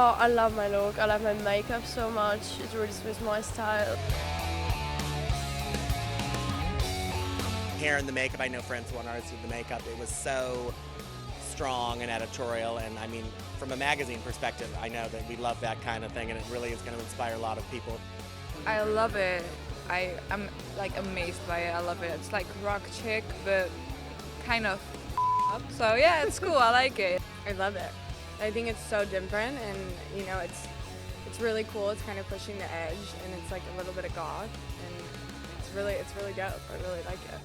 Oh, I love my look. I love my makeup so much. It really suits my style. Hair and the makeup, I know friends who want artists with the makeup. It was so strong and editorial, and I mean, from a magazine perspective, I know that we love that kind of thing, and it really is going to inspire a lot of people. I love it. I'm like amazed by it. I love it. It's like rock chick, but kind of up. So yeah, it's cool. I like it. I love it. I think it's so different, and you know, it's really cool. It's kind of pushing the edge, and it's like a little bit of goth, and it's really dope. I really like it.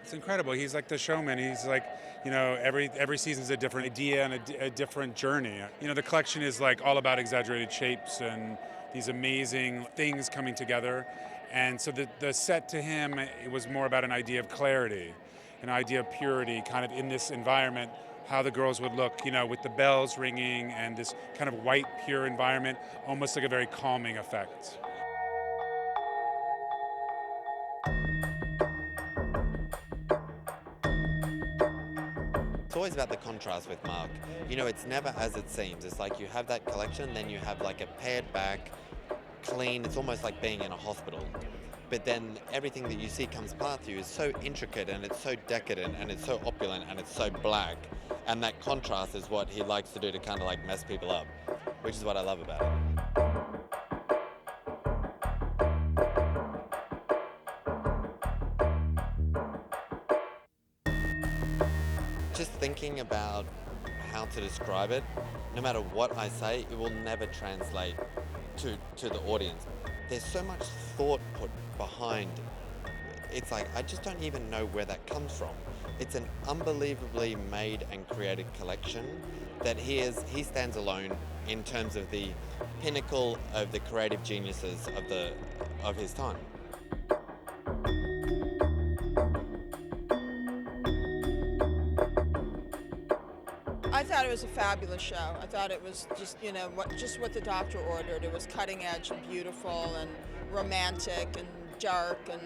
It's incredible. He's like the showman. He's like, you know, every season's a different idea and a different journey. You know, the collection is like all about exaggerated shapes and these amazing things coming together. And so the set to him, it was more about an idea of clarity, an idea of purity, kind of in this environment, how the girls would look, you know, with the bells ringing and this kind of white, pure environment, almost like a very calming effect. It's always about the contrast with Marc. You know, it's never as it seems. It's like you have that collection, then you have like a pared back, clean, it's almost like being in a hospital. But then everything that you see comes past you is so intricate and it's so decadent and it's so opulent and it's so black. And that contrast is what he likes to do to kind of like mess people up, which is what I love about it. Just thinking about how to describe it, no matter what I say, it will never translate to the audience. There's so much thought put behind. It's like, I just don't even know where that comes from. It's an unbelievably made and created collection that he stands alone in terms of the pinnacle of the creative geniuses of his time. I thought it was a fabulous show. I thought it was just, you know, what the doctor ordered. It was cutting edge and beautiful and romantic and dark and,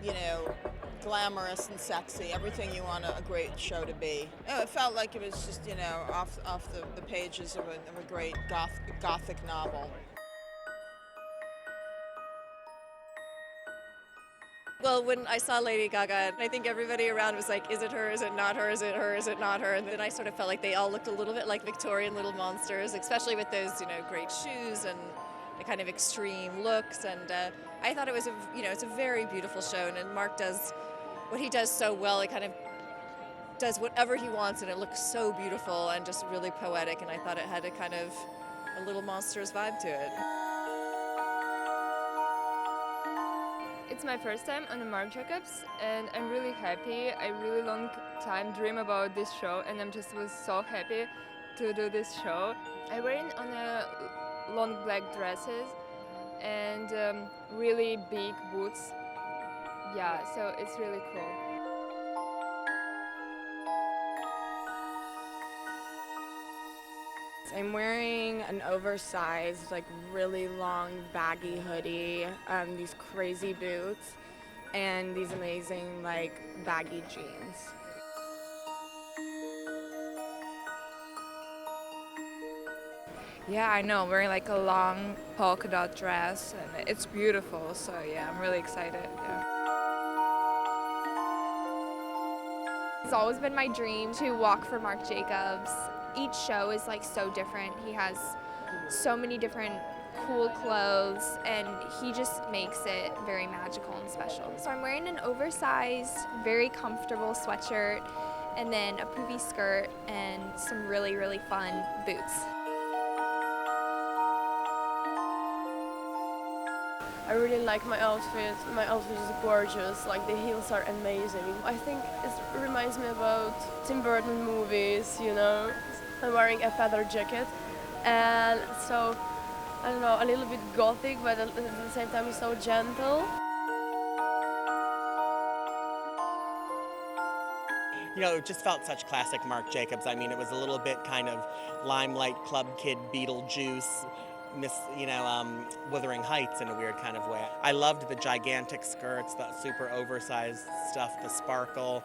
you know, glamorous and sexy. Everything you want a great show to be. You know, it felt like it was just, you know, off the pages of a great Gothic novel. Well, when I saw Lady Gaga, I think everybody around was like, is it her, is it not her, is it her, is it not her? And then I sort of felt like they all looked a little bit like Victorian little monsters, especially with those, you know, great shoes and the kind of extreme looks. And I thought it was, it's a very beautiful show. And Marc does what he does so well. He kind of does whatever he wants, and it looks so beautiful and just really poetic. And I thought it had a kind of a little monstrous vibe to it. It's my first time on the Marc Jacobs, and I'm really happy. I really long time dream about this show, and was so happy to do this show. I wearing on a long black dresses and really big boots. Yeah, so it's really cool. I'm wearing an oversized, like really long baggy hoodie, these crazy boots, and these amazing like baggy jeans. Yeah, I know. I'm wearing like a long polka dot dress, and it's beautiful. So yeah, I'm really excited. Yeah. It's always been my dream to walk for Marc Jacobs. Each show is like so different. He has so many different cool clothes, and he just makes it very magical and special. So I'm wearing an oversized, very comfortable sweatshirt, and then a poofy skirt and some really, really fun boots. I really like my outfit. My outfit is gorgeous. Like the heels are amazing. I think it reminds me about Tim Burton movies, you know. I'm wearing a feather jacket, and so, I don't know, a little bit gothic, but at the same time it's so gentle. You know, it just felt such classic Marc Jacobs. I mean, it was a little bit kind of limelight club kid Beetlejuice, Wuthering Heights in a weird kind of way. I loved the gigantic skirts, the super oversized stuff, the sparkle.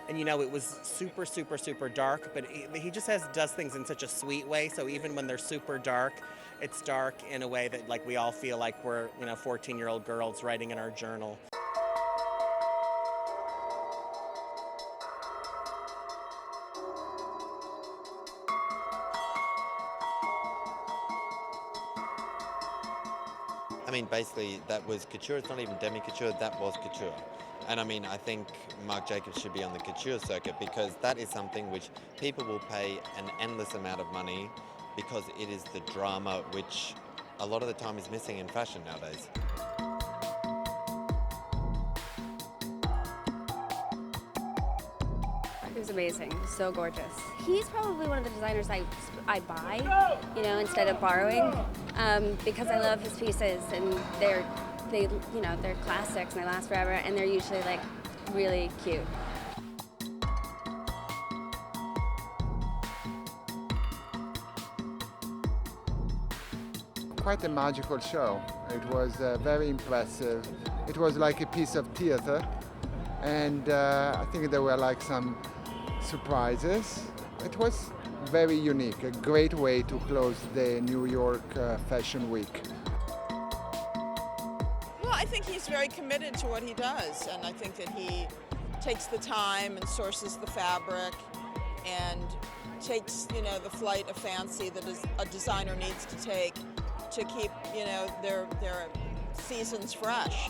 And it was super, super, super dark, but he just does things in such a sweet way. So even when they're super dark, it's dark in a way that like we all feel like we're 14-year-old girls writing in our journal. I mean, basically, that was couture. It's not even demi-couture, that was couture. And I mean, I think Marc Jacobs should be on the couture circuit because that is something which people will pay an endless amount of money because it is the drama which a lot of the time is missing in fashion nowadays. It was amazing, so gorgeous. He's probably one of the designers I buy, instead of borrowing, because I love his pieces and they're classics and they last forever and they're usually like really cute. Quite a magical show. It was very impressive. It was like a piece of theater, and I think there were like some surprises. It was very unique, a great way to close the New York Fashion Week. Well, I think he's very committed to what he does, and I think that he takes the time and sources the fabric and takes, the flight of fancy that a designer needs to take to keep, their seasons fresh.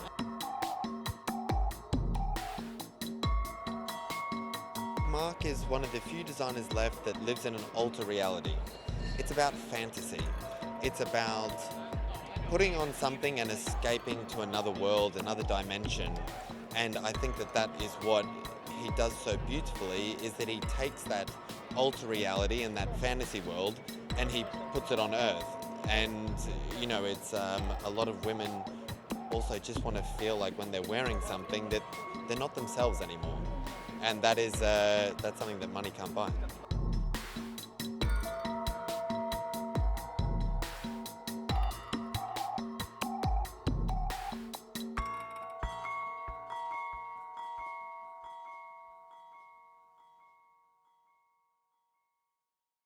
Marc is one of the few designers left that lives in an alter reality. It's about fantasy. It's about putting on something and escaping to another world, another dimension. And I think that is what he does so beautifully, is that he takes that alter reality and that fantasy world and he puts it on Earth. And, it's a lot of women also just want to feel like when they're wearing something that they're not themselves anymore. And that's something that money can't buy.